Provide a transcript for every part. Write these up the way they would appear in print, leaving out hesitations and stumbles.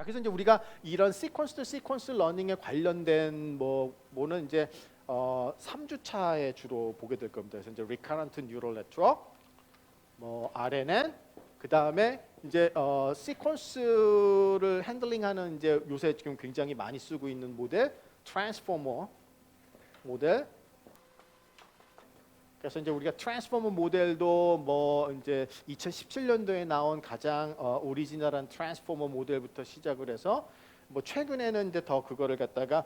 그래서 이제 우리가 이런 시퀀스 투 시퀀스 러닝에 관련된 뭐는 이제 3주차에 주로 보게 될 겁니다. 그래서 이제 Recurrent Neural Network, 뭐 RNN, 그 다음에 이제 시퀀스를 핸들링하는 이제 요새 지금 굉장히 많이 쓰고 있는 모델, 트랜스포머 모델. 그래서 이제 우리가 트랜스포머 모델도 뭐 이제 2017년도에 나온 가장 오리지널한 트랜스포머 모델부터 시작을 해서 뭐 최근에는 이제 더 그거를 갖다가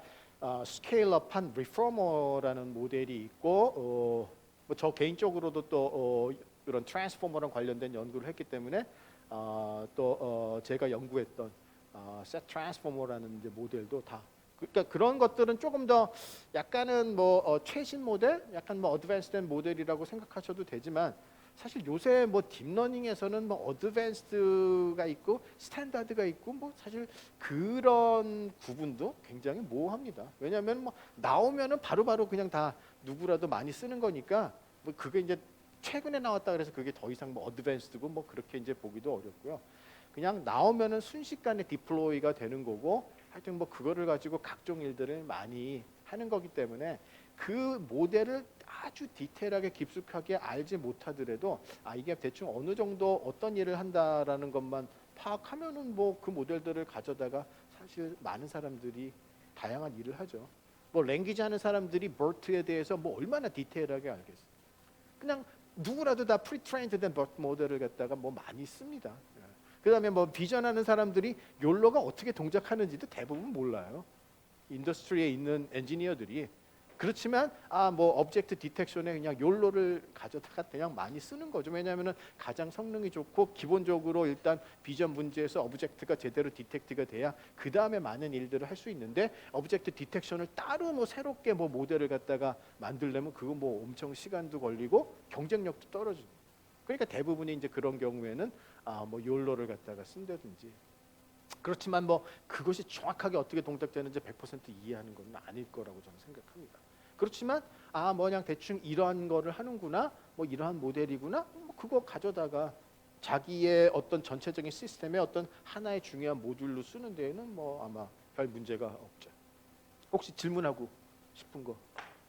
스케일업한 리포머라는 모델이 있고 뭐 저 개인적으로도 또 이런 트랜스포머랑 관련된 연구를 했기 때문에 또 제가 연구했던 셋 트랜스포머라는 이제 모델도 다 그러니까 그런 것들은 조금 더 약간은 뭐 최신 모델, 약간 뭐 어드밴스드된 모델이라고 생각하셔도 되지만 사실 요새 뭐 딥러닝에서는 뭐 어드밴스드가 있고 스탠다드가 있고 뭐 사실 그런 구분도 굉장히 모호합니다. 왜냐하면 뭐 나오면은 바로바로 그냥 다 누구라도 많이 쓰는 거니까 뭐 그게 이제 최근에 나왔다 그래서 그게 더 이상 뭐 어드밴스드고 뭐 그렇게 이제 보기도 어렵고요. 그냥 나오면은 순식간에 디플로이가 되는 거고 하여튼 뭐 그거를 가지고 각종 일들을 많이 하는 거기 때문에 그 모델을 아주 디테일하게 깊숙하게 알지 못하더라도 이게 대충 어느 정도 어떤 일을 한다라는 것만 파악하면은 뭐 그 모델들을 가져다가 사실 많은 사람들이 다양한 일을 하죠. 뭐 랭귀지 하는 사람들이 BERT에 대해서 뭐 얼마나 디테일하게 알겠어요. 그냥 누구라도 다 프리트레인드 된 BERT 모델을 갖다가 뭐 많이 씁니다. 그 다음에 뭐 비전하는 사람들이 욜로가 어떻게 동작하는지도 대부분 몰라요. 인더스트리에 있는 엔지니어들이. 그렇지만 뭐 오브젝트 디텍션에 그냥 욜로를 가져다가 그냥 많이 쓰는 거죠. 왜냐하면 가장 성능이 좋고 기본적으로 일단 비전 문제에서 오브젝트가 제대로 디텍트가 돼야 그 다음에 많은 일들을 할 수 있는데 오브젝트 디텍션을 따로 뭐 새롭게 뭐 모델을 갖다가 만들려면 그거 뭐 엄청 시간도 걸리고 경쟁력도 떨어지고. 그러니까 대부분이 이제 그런 경우에는 뭐 욜로를 갖다가 쓴다든지. 그렇지만 뭐 그것이 정확하게 어떻게 동작되는지 100% 이해하는 건 아닐 거라고 저는 생각합니다. 그렇지만 뭐 그냥 대충 이러한 거를 하는구나, 뭐 이러한 모델이구나, 뭐 그거 가져다가 자기의 어떤 전체적인 시스템의 어떤 하나의 중요한 모듈로 쓰는 데에는 뭐 아마 별 문제가 없죠. 혹시 질문하고 싶은 거?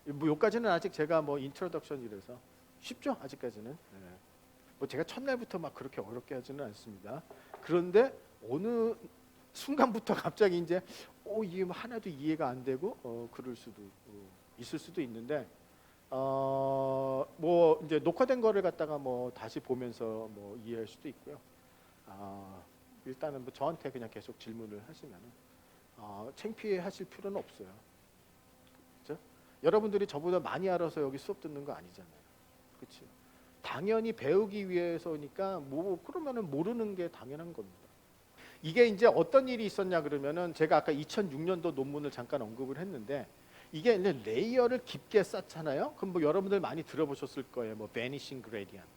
뭐 여기까지는 아직 제가 뭐 인트로덕션이라서 쉽죠, 아직까지는. 네. 뭐 제가 첫날부터 막 그렇게 어렵게 하지는 않습니다. 그런데 어느 순간부터 갑자기 이제 이게 뭐 하나도 이해가 안 되고 그럴 수도 있을 수도 있는데 뭐 이제 녹화된 거를 갖다가 뭐 다시 보면서 뭐 이해할 수도 있고요. 일단은 뭐 저한테 그냥 계속 질문을 하시면은 창피해 하실 필요는 없어요. 그렇죠? 여러분들이 저보다 많이 알아서 여기 수업 듣는 거 아니잖아요. 그렇죠? 당연히 배우기 위해서니까 뭐 그러면은 모르는 게 당연한 겁니다. 이게 이제 어떤 일이 있었냐 그러면은 제가 아까 2006년도 논문을 잠깐 언급을 했는데 이게 이제 레이어를 깊게 쌓잖아요. 그럼 뭐 여러분들 많이 들어보셨을 거예요. 뭐 vanishing gradient.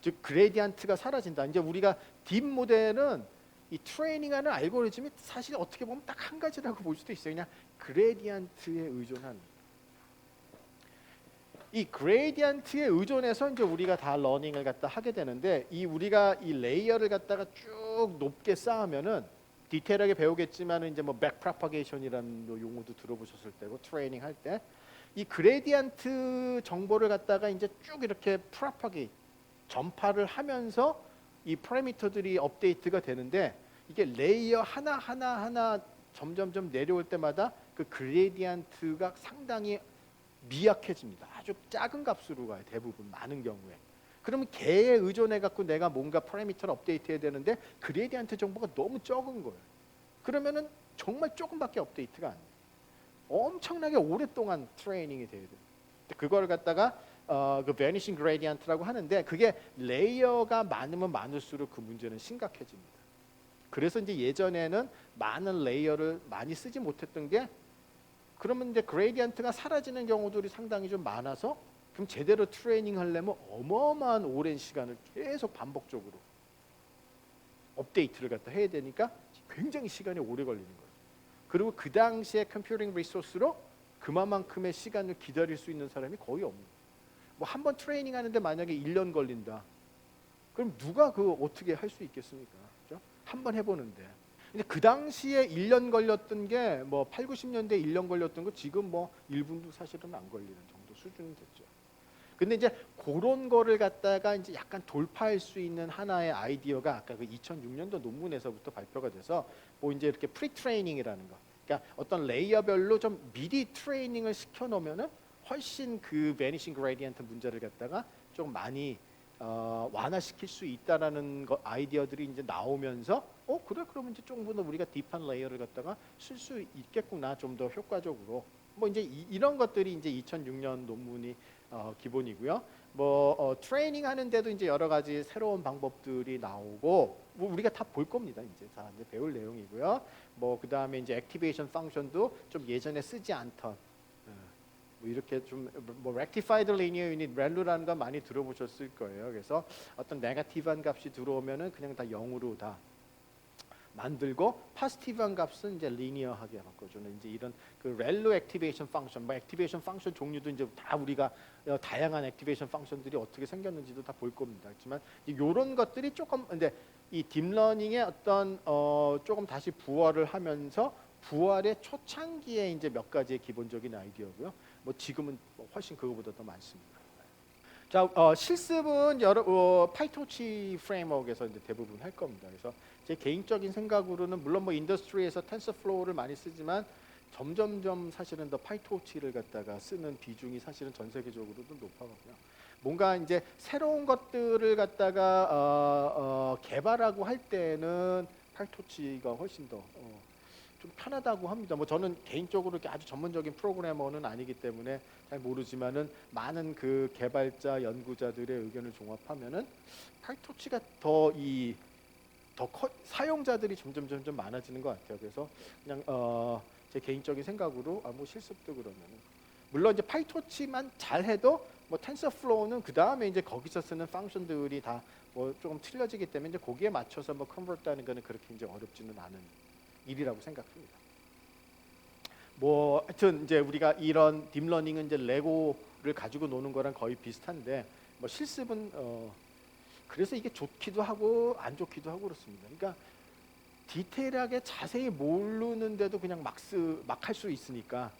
즉 그레디언트가 사라진다. 이제 우리가 딥 모델은 이 트레이닝하는 알고리즘이 사실 어떻게 보면 딱 한 가지라고 볼 수도 있어요. 그냥 그레디언트에 의존한. 이 그레디언트에 의존해서 이제 우리가 다 러닝을 갖다 하게 되는데 우리가 이 레이어를 갖다가 쭉 높게 쌓으면은 디테일하게 배우겠지만 이제 뭐 백 프로파게이션이라는 용어도 들어보셨을 때고 트레이닝 할 때 이 그레디언트 정보를 갖다가 이제 쭉 이렇게 프로파게이트 전파를 하면서 이 파라미터들이 업데이트가 되는데 이게 레이어 하나 점점점 내려올 때마다 그 그레디언트가 상당히 미약해집니다. 아주 작은 값으로 가요. 대부분 많은 경우에. 그러면 걔에 의존해 갖고 내가 뭔가 파라미터를 업데이트해야 되는데 그레디언트 정보가 너무 적은 거예요. 그러면은 정말 조금밖에 업데이트가 안 돼요. 엄청나게 오랫동안 트레이닝이 돼야 돼요. 그걸 갖다가 그 vanishing gradient라고 하는데 그게 레이어가 많으면 많을수록 그 문제는 심각해집니다. 그래서 이제 예전에는 많은 레이어를 많이 쓰지 못했던 게 그러면 이제 그레디언트가 사라지는 경우들이 상당히 좀 많아서 그럼 제대로 트레이닝 하려면 어마어마한 오랜 시간을 계속 반복적으로 업데이트를 갖다 해야 되니까 굉장히 시간이 오래 걸리는 거예요. 그리고 그 당시에 컴퓨팅 리소스로 그만큼의 시간을 기다릴 수 있는 사람이 거의 없는 거예요. 뭐 한 번 트레이닝 하는데 만약에 1년 걸린다. 그럼 누가 그거 어떻게 할 수 있겠습니까? 그렇죠? 한 번 해보는데. 근데 그 당시에 1년 걸렸던 게 뭐 8, 90년대 1년 걸렸던 거 지금 뭐 1분도 사실은 안 걸리는 정도 수준이 됐죠. 근데 이제 그런 거를 갖다가 이제 약간 돌파할 수 있는 하나의 아이디어가 아까 그 2006년도 논문에서부터 발표가 돼서 뭐 이제 이렇게 프리 트레이닝이라는 거. 그러니까 어떤 레이어별로 좀 미리 트레이닝을 시켜 놓으면은 훨씬 그 베니싱 그레디언트 문제를 갖다가 좀 많이 완화시킬 수 있다라는 아이디어들이 이제 나오면서 그래 그러면 이제 조금 더 우리가 딥한 레이어를 갖다가 쓸 수 있겠구나 좀 더 효과적으로 뭐 이제 이런 것들이 이제 2006년 논문이 기본이고요. 뭐 트레이닝 하는데도 이제 여러 가지 새로운 방법들이 나오고 뭐 우리가 다 볼 겁니다. 이제 다 이제 배울 내용이고요. 뭐 그 다음에 이제 액티베이션 펑션도 좀 예전에 쓰지 않던 뭐 이렇게 좀 뭐 rectified linear unit ReLU라는 건 많이 들어보셨을 거예요. 그래서 어떤 네거티브한 값이 들어오면은 그냥 다 0으로 다 만들고 포지티브한 값은 이제 리니어하게 바꿔주는 이제 이런 그 ReLU 액티베이션 펑션, 뭐 액티베이션 펑션 종류도 이제 다 우리가 다양한 액티베이션 펑션들이 어떻게 생겼는지도 다 볼 겁니다. 그렇지만 이런 것들이 조금 근데 이 딥러닝의 어떤 조금 다시 부활을 하면서 부활의 초창기에 이제 몇 가지의 기본적인 아이디어고요. 뭐 지금은 뭐 훨씬 그거보다 더 많습니다. 자, 실습은 여러 파이토치 프레임워크에서 이제 대부분 할 겁니다. 그래서 제 개인적인 생각으로는 물론 뭐 인더스트리에서 텐서플로우를 많이 쓰지만 점점점 사실은 더 파이토치를 갖다가 쓰는 비중이 사실은 전 세계적으로도 높아가고요. 뭔가 이제 새로운 것들을 갖다가 개발하고 할 때는 파이토치가 훨씬 더 좀 편하다고 합니다. 뭐 저는 개인적으로 이렇게 아주 전문적인 프로그래머는 아니기 때문에 잘 모르지만은 많은 그 개발자 연구자들의 의견을 종합하면은 파이토치가 사용자들이 점점 많아지는 것 같아요. 그래서 그냥 제 개인적인 생각으로 뭐 실습도 그러면은 물론 이제 파이토치만 잘해도 뭐 텐서플로우는 그 다음에 이제 거기서 쓰는 펑션들이 다 뭐 조금 틀려지기 때문에 이제 거기에 맞춰서 뭐 컨버트하는 거는 그렇게 이제 어렵지는 않은 일이라고 생각합니다. 뭐 하여튼 이제 우리가 이런 딥러닝은 이제 레고를 가지고 노는 거랑 거의 비슷한데 뭐 실습은 그래서 이게 좋기도 하고 안 좋기도 하고 그렇습니다. 그러니까 디테일하게 자세히 모르는데도 그냥 막 할 수 있으니까.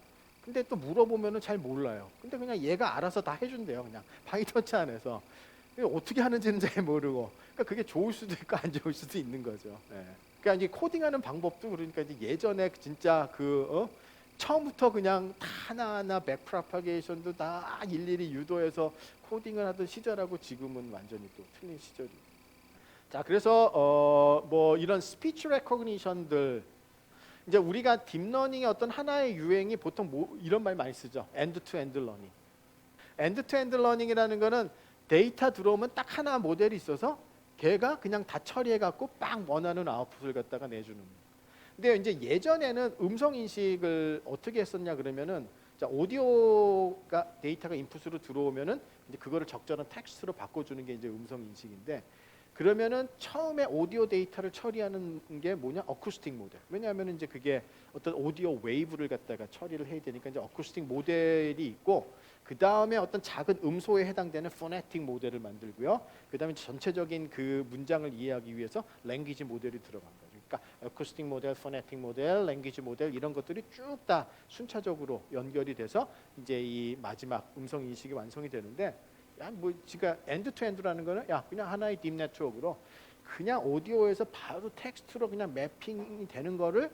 근데 또 물어보면은 잘 몰라요. 근데 그냥 얘가 알아서 다 해준대요. 그냥 파이터치 안에서 어떻게 하는지는 잘 모르고. 그러니까 그게 좋을 수도 있고 안 좋을 수도 있는 거죠. 네. 그러니까 이제 코딩하는 방법도 그러니까 이제 예전에 진짜 처음부터 그냥 다 하나하나 백프로파게이션도 다 일일이 유도해서 코딩을 하던 시절하고 지금은 완전히 또 틀린 시절이고. 자, 그래서 뭐 이런 스피치 레코그니션들 이제 우리가 딥러닝의 어떤 하나의 유행이 보통 이런 말 많이 쓰죠. 엔드 투 엔드 러닝. 엔드 투 엔드 러닝이라는 거는 데이터 들어오면 딱 하나 모델이 있어서 걔가 그냥 다 처리해 갖고 빵 원하는 아웃풋을 갖다가 내주는. 근데 이제 예전에는 음성 인식을 어떻게 했었냐 그러면은 자, 오디오가 데이터가 인풋으로 들어오면은 이제 그거를 적절한 텍스트로 바꿔주는 게 이제 음성 인식인데 그러면은 처음에 오디오 데이터를 처리하는 게 뭐냐? 어쿠스틱 모델. 왜냐하면 이제 그게 어떤 오디오 웨이브를 갖다가 처리를 해야 되니까 이제 어쿠스틱 모델이 있고 그 다음에 어떤 작은 음소에 해당되는 포네틱 모델을 만들고요. 그 다음에 전체적인 그 문장을 이해하기 위해서 랭귀지 모델이 들어간 거죠. 그러니까 어쿠스틱 모델, 포네틱 모델, 랭귀지 모델 이런 것들이 쭉 다 순차적으로 연결이 돼서 이제 이 마지막 음성 인식이 완성이 되는데 야, 뭐 지가 엔드 투 엔드라는 거는 야 그냥 하나의 딥 네트워크로 그냥 오디오에서 바로 텍스트로 그냥 매핑이 되는 거를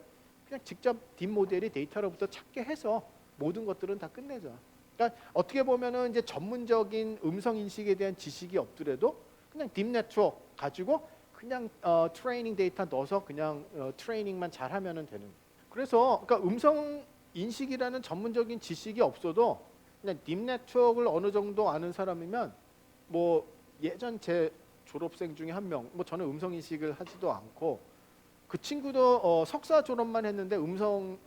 그냥 직접 딥 모델이 데이터로부터 찾게 해서 모든 것들은 다 끝내죠. 그러니까 어떻게 보면은 이제 전문적인 음성 인식에 대한 지식이 없더라도 그냥 딥 네트워크 가지고 그냥 트레이닝 데이터 넣어서 그냥 트레이닝만 잘하면은 되는. 그래서 그러니까 음성 인식이라는 전문적인 지식이 없어도 그냥 딥 네트워크를 어느 정도 아는 사람이면 뭐 예전 제 졸업생 중에 한 명, 뭐 저는 음성 인식을 하지도 않고 그 친구도 석사 졸업만 했는데 음성을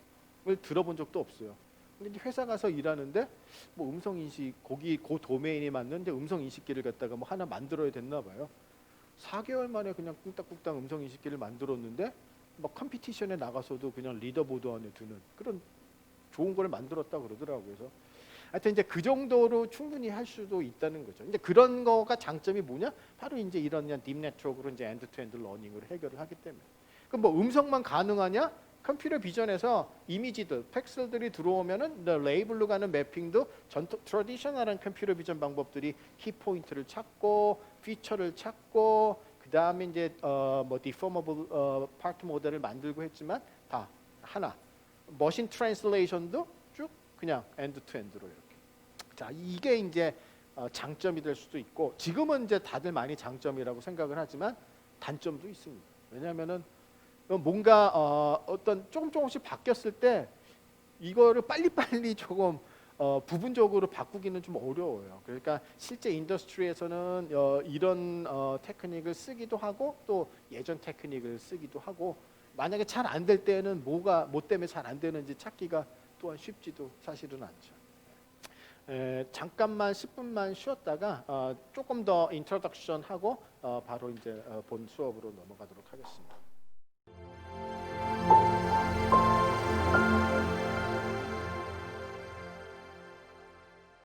들어본 적도 없어요. 근데 이제 회사 가서 일하는데 뭐 음성 인식 거기 그 도메인이 맞는데 음성 인식기를 갖다가 뭐 하나 만들어야 됐나 봐요. 4개월 만에 그냥 꿀딱꿀딱 음성 인식기를 만들었는데 뭐 컴피티션에 나가서도 그냥 리더보드 안에 드는 그런 좋은 걸 만들었다 그러더라고요. 그래서 하여튼 이제 그 정도로 충분히 할 수도 있다는 거죠. 이제 그런 거가 장점이 뭐냐? 바로 이제 이런 딥 네트워크로 이제 엔드 투 엔드 러닝으로 해결을 하기 때문에. 그 뭐 음성만 가능하냐? 컴퓨터 비전에서 이미지들, 텍스트들이 들어오면은 레이블로 가는 매핑도 전통 트래디셔널한 컴퓨터 비전 방법들이 키포인트를 찾고 피처를 찾고 그 다음에 이제 뭐 디포머블 파트 모델을 만들고 했지만 다 하나. 머신 트랜슬레이션도 쭉 그냥 엔드 투 엔드로 이렇게. 자, 이게 이제 장점이 될 수도 있고 지금은 이제 다들 많이 장점이라고 생각을 하지만 단점도 있습니다. 왜냐하면은 뭔가 어떤 조금씩 바뀌었을 때 이거를 빨리빨리 조금 부분적으로 바꾸기는 좀 어려워요. 그러니까 실제 인더스트리에서는 이런 테크닉을 쓰기도 하고 또 예전 테크닉을 쓰기도 하고 만약에 잘 안 될 때는 뭐 때문에 잘 안 되는지 찾기가 또한 쉽지도 사실은 않죠. 잠깐만 10분만 쉬었다가 조금 더 인트로덕션 하고 바로 이제 본 수업으로 넘어가도록 하겠습니다.